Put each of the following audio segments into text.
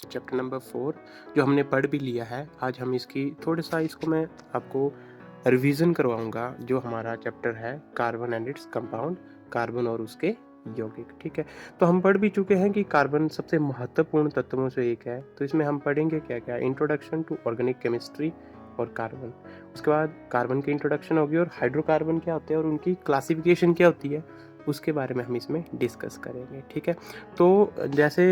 Chapter number 4 जो हमने पढ़ भी लिया है। आज हम इसकी थोड़ा-सा इसको मैं आपको रिवीजन करवाऊँगा, जो हमारा चैप्टर है carbon and its compound, carbon और उसके यौगिक, ठीक है? तो हम पढ़ भी चुके हैं कि कार्बन सबसे महत्वपूर्ण तत्वों से एक है, तो इसमें हम पढ़ेंगे क्या-क्या? इंट्रोडक्शन टू ऑर्गेनिक केमिस्ट्री और कार्बन। उसके बाद कार्बन की इंट्रोडक्शन होगी और हाइड्रोकार्बन क्या होते हैं और उनकी क्लासिफिकेशन क्या होती है, उसके बारे में हम इसमें डिस्कस करेंगे, ठीक है? तो जैसे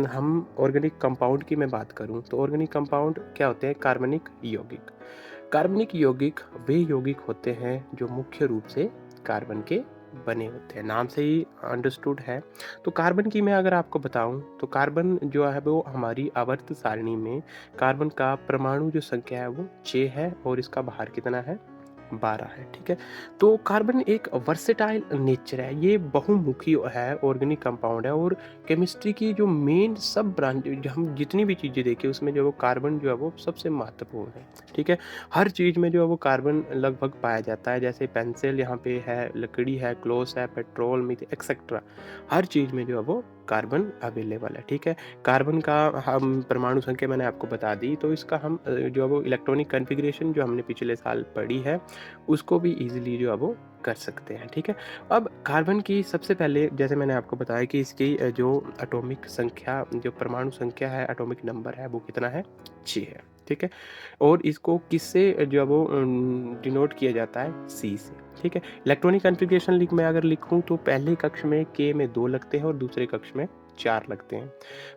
हम ऑर्गेनिक कंपाउंड की मैं बात करूं तो ऑर्गेनिक कंपाउंड क्या होते हैं? कार्बनिक यौगिक। कार्बनिक यौगिक वे यौगिक होते हैं जो मुख्य रूप से कार्बन के बने होते हैं, नाम से ही अंडरस्टूड है। तो कार्बन की मैं अगर आपको बताऊं तो कार्बन जो है वो हमारी आवर्त सारणी में कार्बन का परमाणु जो संख्या है वो 6 है और इसका भार कितना है? 12 है, ठीक है? तो कार्बन एक वर्सेटाइल नेचर है, ये बहुमुखी है, ऑर्गेनिक कंपाउंड है और केमिस्ट्री की जो मेन सब ब्रांच जो हम जितनी भी चीज़ें देखें उसमें जो वो कार्बन जो है वो सबसे महत्वपूर्ण है, ठीक है? हर चीज़ में जो है वो कार्बन लगभग पाया जाता है, जैसे पेंसिल यहाँ पे है, लकड़ी है, क्लोथ्स है, पेट्रोल, मीथेन एक्सेट्रा, हर चीज़ में जो है वो कार्बन अवेलेबल है, ठीक है? कार्बन का हम परमाणु संख्या मैंने आपको बता दी, तो इसका हम जो है वो इलेक्ट्रॉनिक कॉन्फ़िगरेशन जो हमने पिछले साल पढ़ी है, उसको भी ईज़िली जो है वो कर सकते हैं, ठीक है? अब कार्बन की सबसे पहले जैसे मैंने आपको बताया कि इसकी जो एटॉमिक संख्या, जो परमाणु संख्या है, एटॉमिक नंबर है, वो कितना है? 6 है, ठीक है? और इसको किससे जो है वो डिनोट किया जाता है? C से, ठीक है? इलेक्ट्रॉनिक कॉन्फ़िगरेशन मैं अगर लिखूँ तो पहले कक्ष में K में 2 लगते हैं और दूसरे कक्ष में 4 लगते हैं।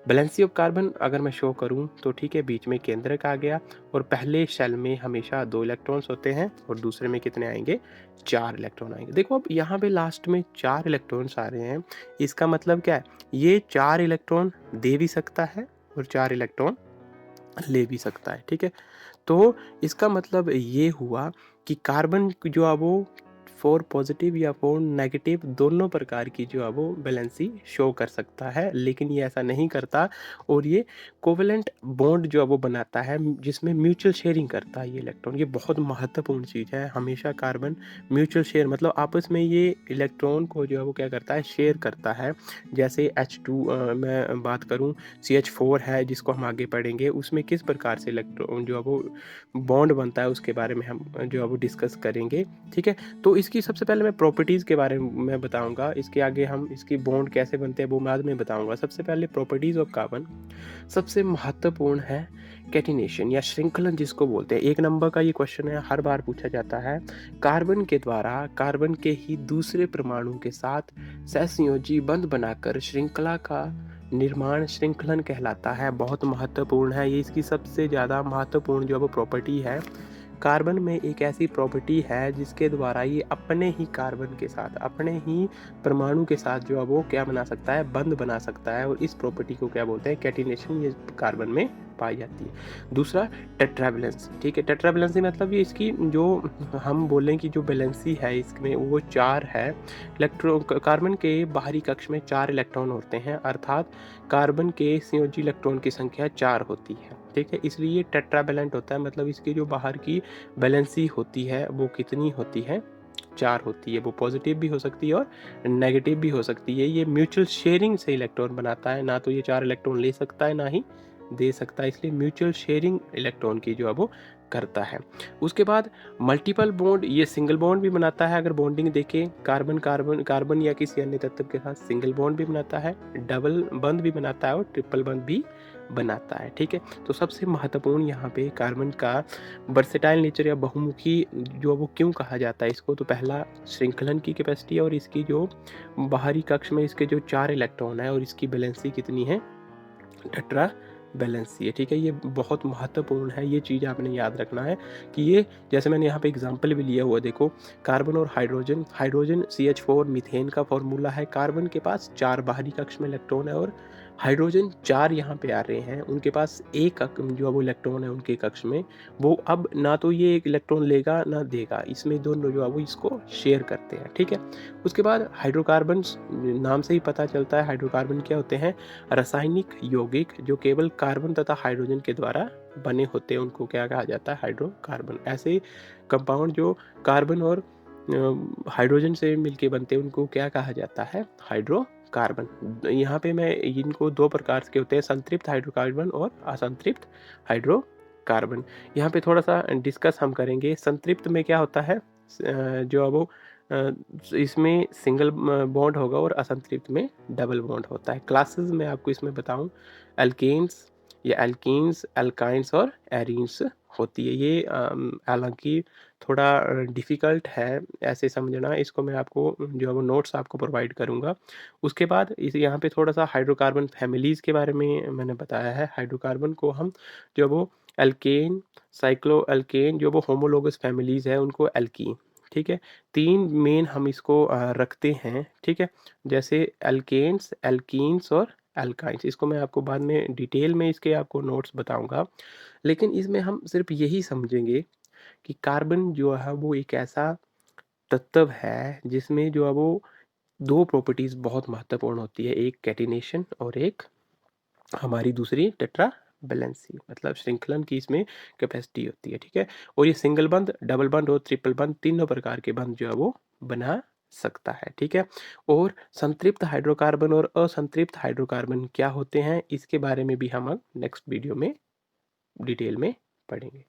वैलेंसी ऑफ कार्बन अगर मैं शो करूँ तो ठीक है, बीच में केंद्रक आ गया और पहले शेल में हमेशा 2 इलेक्ट्रॉन्स होते हैं और दूसरे में कितने आएँगे? 4 इलेक्ट्रॉन आएँगे। देखो अब यहाँ पे लास्ट में 4 इलेक्ट्रॉन्स आ रहे हैं, इसका मतलब क्या है? ये 4 इलेक्ट्रॉन दे भी सकता है और 4 इलेक्ट्रॉन ले भी सकता है, ठीक है? तो इसका मतलब ये हुआ कि कार्बन जो है वो 4 पॉजिटिव या 4 नेगेटिव दोनों प्रकार की जो है वो वैलेंसी शो कर सकता है, लेकिन ये ऐसा नहीं करता और ये कोवेलेंट बॉन्ड जो है वो बनाता है जिसमें म्यूचुअल शेयरिंग करता है ये इलेक्ट्रॉन। ये बहुत महत्वपूर्ण चीज़ है, हमेशा कार्बन म्यूचुअल शेयर मतलब आपस में ये इलेक्ट्रॉन को जो है वो क्या करता है? शेयर करता है। जैसे H2 मैं बात करूँ, CH4 है जिसको हम आगे पढ़ेंगे, उसमें किस प्रकार से इलेक्ट्रॉन जो है वो बॉन्ड बनता है उसके बारे में हम जो है वो डिस्कस करेंगे, ठीक है? तो इसकी सबसे पहले मैं प्रॉपर्टीज़ के बारे में बताऊँगा, इसके आगे हम इसकी बॉन्ड कैसे बनते हैं वो बाद में बताऊँगा। सबसे पहले प्रॉपर्टीज़ ऑफ कार्बन, सबसे महत्वपूर्ण है कैटिनेशन या श्रृंखलन जिसको बोलते हैं। 1 नंबर का ये क्वेश्चन है, हर बार पूछा जाता है। कार्बन के द्वारा कार्बन के ही दूसरे परमाणु के साथ सहसंयोजी बंध बनाकर श्रृंखला का निर्माण श्रृंखलन कहलाता है। बहुत महत्वपूर्ण है ये, इसकी सबसे ज़्यादा महत्वपूर्ण जो वो प्रॉपर्टी है। कार्बन में एक ऐसी प्रॉपर्टी है जिसके द्वारा ये अपने ही कार्बन के साथ, अपने ही परमाणु के साथ जो है वो क्या बना सकता है? बंध बना सकता है और इस प्रॉपर्टी को क्या बोलते हैं? कैटिनेशन। ये कार्बन में पाई जाती है। दूसरा टेट्रावैलेंसी, ठीक है? टेट्रावैलेंसी मतलब ये इसकी जो हम बोलें कि जो वैलेंसी है इसमें वो 4 है। कार्बन के बाहरी कक्ष में 4 इलेक्ट्रॉन होते हैं, अर्थात कार्बन के संयोजी इलेक्ट्रॉन की संख्या 4 होती है, ठीक है? इसलिए टेट्रावैलेंट होता है, मतलब इसकी जो बाहर की वैलेंसी होती है वो कितनी होती है? 4 होती है। वो पॉजिटिव भी हो सकती है और नेगेटिव भी हो सकती है। ये म्यूचुअल शेयरिंग से इलेक्ट्रॉन बनाता है, ना तो ये 4 इलेक्ट्रॉन ले सकता है ना ही दे सकता है, इसलिए म्यूचुअल शेयरिंग इलेक्ट्रॉन की जो है वो करता है। उसके बाद मल्टीपल बॉन्ड, ये सिंगल बॉन्ड भी बनाता है। अगर बॉन्डिंग देखें, कार्बन कार्बन कार्बन या किसी अन्य तत्व के साथ सिंगल बॉन्ड भी बनाता है, डबल बंध भी बनाता है और ट्रिपल बंध भी बनाता है, ठीक है? तो सबसे महत्वपूर्ण यहाँ पे कार्बन का वर्सेटाइल नेचर या बहुमुखी जो वो क्यों कहा जाता है इसको, तो पहला श्रृंखलन की कैपेसिटी और इसकी जो बाहरी कक्ष में इसके जो 4 इलेक्ट्रॉन है और इसकी वैलेंसी कितनी है? टेट्रा वैलेंसी है, ठीक है? ये बहुत महत्वपूर्ण है, ये चीज़ आपने याद रखना है कि ये जैसे मैंने यहाँ पे एग्जांपल भी लिया हुआ, देखो कार्बन और हाइड्रोजन, हाइड्रोजन CH4 मीथेन का फॉर्मूला है। कार्बन के पास 4 बाहरी कक्ष में इलेक्ट्रॉन है और हाइड्रोजन 4 यहाँ पे आ रहे हैं, उनके पास एक जो वो इलेक्ट्रॉन है उनके कक्ष में, वो अब ना तो ये एक इलेक्ट्रॉन लेगा ना देगा, इसमें दोनों जो है वो इसको शेयर करते हैं, ठीक है? उसके बाद हाइड्रोकार्बन्स, नाम से ही पता चलता है हाइड्रोकार्बन क्या होते हैं? रासायनिक यौगिक जो केवल कार्बन तथा हाइड्रोजन के द्वारा बने होते हैं, उनको क्या कहा जाता है? हाइड्रोकार्बन। ऐसे कंपाउंड जो कार्बन और हाइड्रोजन से मिलके बनते हैं उनको क्या कहा जाता है? हाइड्रोकार्बन। कार्बन। यहाँ पे मैं इनको 2 प्रकार के होते हैं, संतृप्त हाइड्रोकार्बन और असंतृप्त हाइड्रोकार्बन। यहाँ पे थोड़ा-सा डिस्कस हम करेंगे। संतृप्त में क्या होता है, जो है वो इसमें सिंगल बॉन्ड होगा और असंतृप्त में डबल बॉन्ड होता है। क्लासेस मैं आपको इसमें बताऊँ, एल्केन्स या एल्कीन्स, एल्काइन्स और एरीन्स होती है। ये हालाँकि थोड़ा डिफ़िकल्ट है ऐसे समझना, इसको मैं आपको जो है वो नोट्स आपको प्रोवाइड करूँगा। उसके बाद इस यहाँ पे थोड़ा-सा हाइड्रोकार्बन फैमिलीज़ के बारे में मैंने बताया है। हाइड्रोकार्बन को हम जो है वो एल्केन, साइक्लोएल्केन, जो वो होमोलोगस फैमिलीज़ है उनको एल्कीन, ठीक है? 3 मेन हम इसको रखते हैं, ठीक है? जैसे एल्केन्स, एल्कीन्स और एल्काइन्स। इसको मैं आपको बाद में डिटेल में इसके आपको नोट्स बताऊँगा। लेकिन इसमें हम सिर्फ़ यही समझेंगे कि कार्बन जो है वो एक ऐसा तत्व है जिसमें जो है वो 2 प्रॉपर्टीज़ बहुत महत्वपूर्ण होती है, एक कैटिनेशन और एक हमारी दूसरी टेट्रा वैलेंसी, मतलब श्रृंखलन की इसमें कैपेसिटी होती है, ठीक है? और ये सिंगल बंध, डबल बंध और ट्रिपल बंध तीनों प्रकार के बंध जो है वो बना सकता है, ठीक है? और संतृप्त हाइड्रोकार्बन और असंतृप्त हाइड्रोकार्बन क्या होते हैं, इसके बारे में भी हम अब नेक्स्ट वीडियो में डिटेल में पढ़ेंगे।